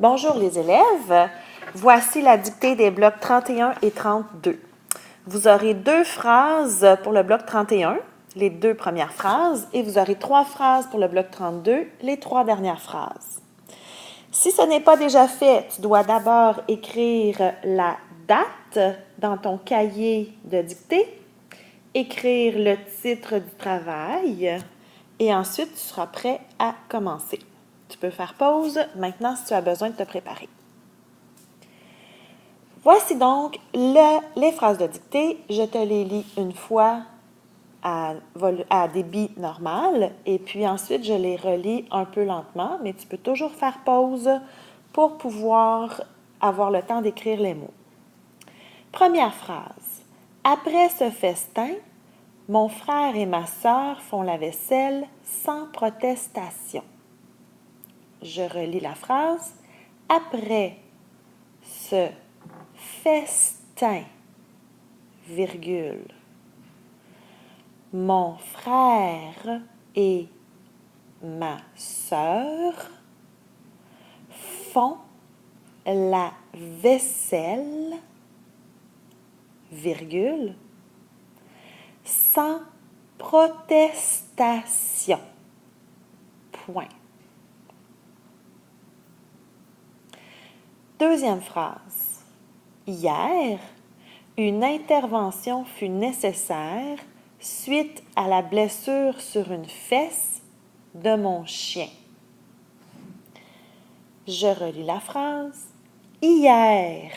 Bonjour les élèves, voici la dictée des blocs 31 et 32. Vous aurez 2 phrases pour le bloc 31, les 2 premières phrases, et vous aurez 3 phrases pour le bloc 32, les 3 dernières phrases. Si ce n'est pas déjà fait, tu dois d'abord écrire la date dans ton cahier de dictée, écrire le titre du travail, et ensuite tu seras prêt à commencer. Tu peux faire pause maintenant si tu as besoin de te préparer. Voici donc les phrases de dictée. Je te les lis une fois à débit normal et puis ensuite je les relis un peu lentement, mais tu peux toujours faire pause pour pouvoir avoir le temps d'écrire les mots. Première phrase. Après ce festin, mon frère et ma sœur font la vaisselle sans protestation. Je relis la phrase. Après ce festin, virgule, mon frère et ma sœur font la vaisselle, virgule, sans protestation. Point. Deuxième phrase. Hier, une intervention fut nécessaire suite à la blessure sur une fesse de mon chien. Je relis la phrase. Hier,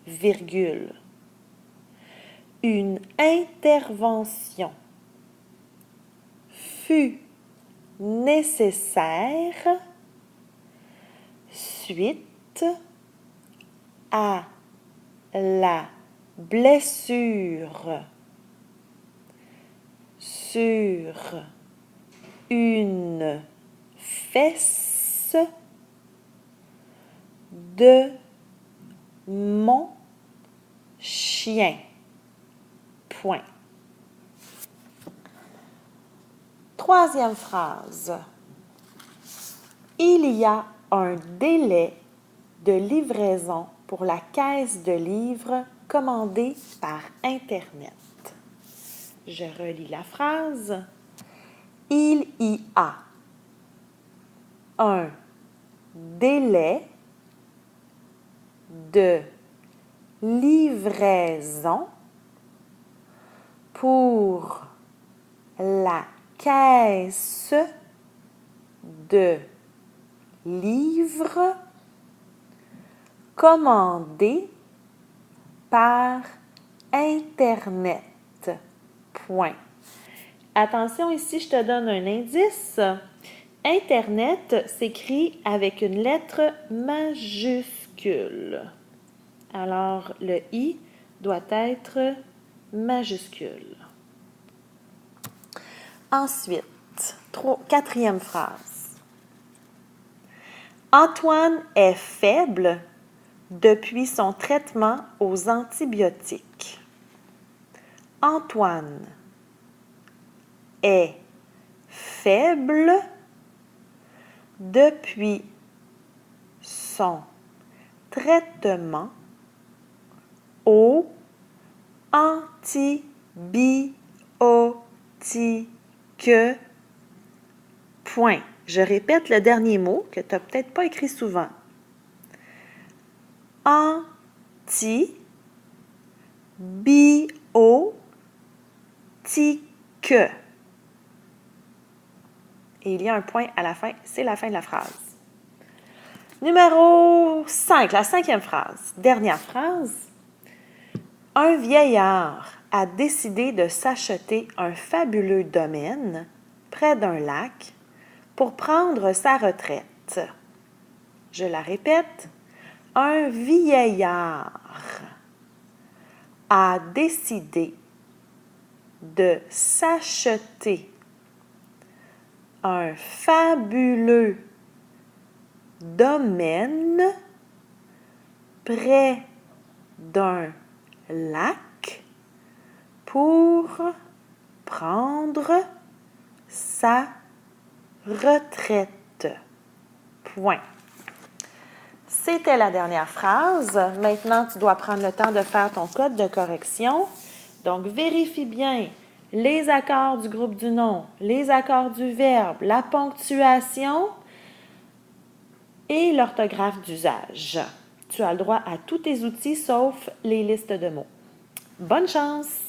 virgule, une intervention fut nécessaire suite à la blessure sur une fesse de mon chien. Point. Troisième phrase. Il y a un délai de livraison pour la caisse de livres commandée par Internet. Je relis la phrase. Il y a un délai de livraison pour la caisse de livres commandée par Internet. Point. Attention, ici, je te donne un indice. Internet s'écrit avec une lettre majuscule. Alors, le I doit être majuscule. Ensuite, quatrième phrase. Antoine est faible depuis son traitement aux antibiotiques. Antoine est faible depuis son traitement aux antibiotiques. Point. Je répète le dernier mot que tu n'as peut-être pas écrit souvent. Antibiotiques. Et il y a un point à la fin, c'est la fin de la phrase. Numéro 5, la 5e phrase. Dernière phrase. Un vieillard a décidé de s'acheter un fabuleux domaine près d'un lac pour prendre sa retraite. Je la répète. Un vieillard a décidé de s'acheter un fabuleux domaine près d'un lac pour prendre sa retraite. Point. C'était la dernière phrase. Maintenant, tu dois prendre le temps de faire ton code de correction. Donc, vérifie bien les accords du groupe du nom, les accords du verbe, la ponctuation et l'orthographe d'usage. Tu as le droit à tous tes outils sauf les listes de mots. Bonne chance!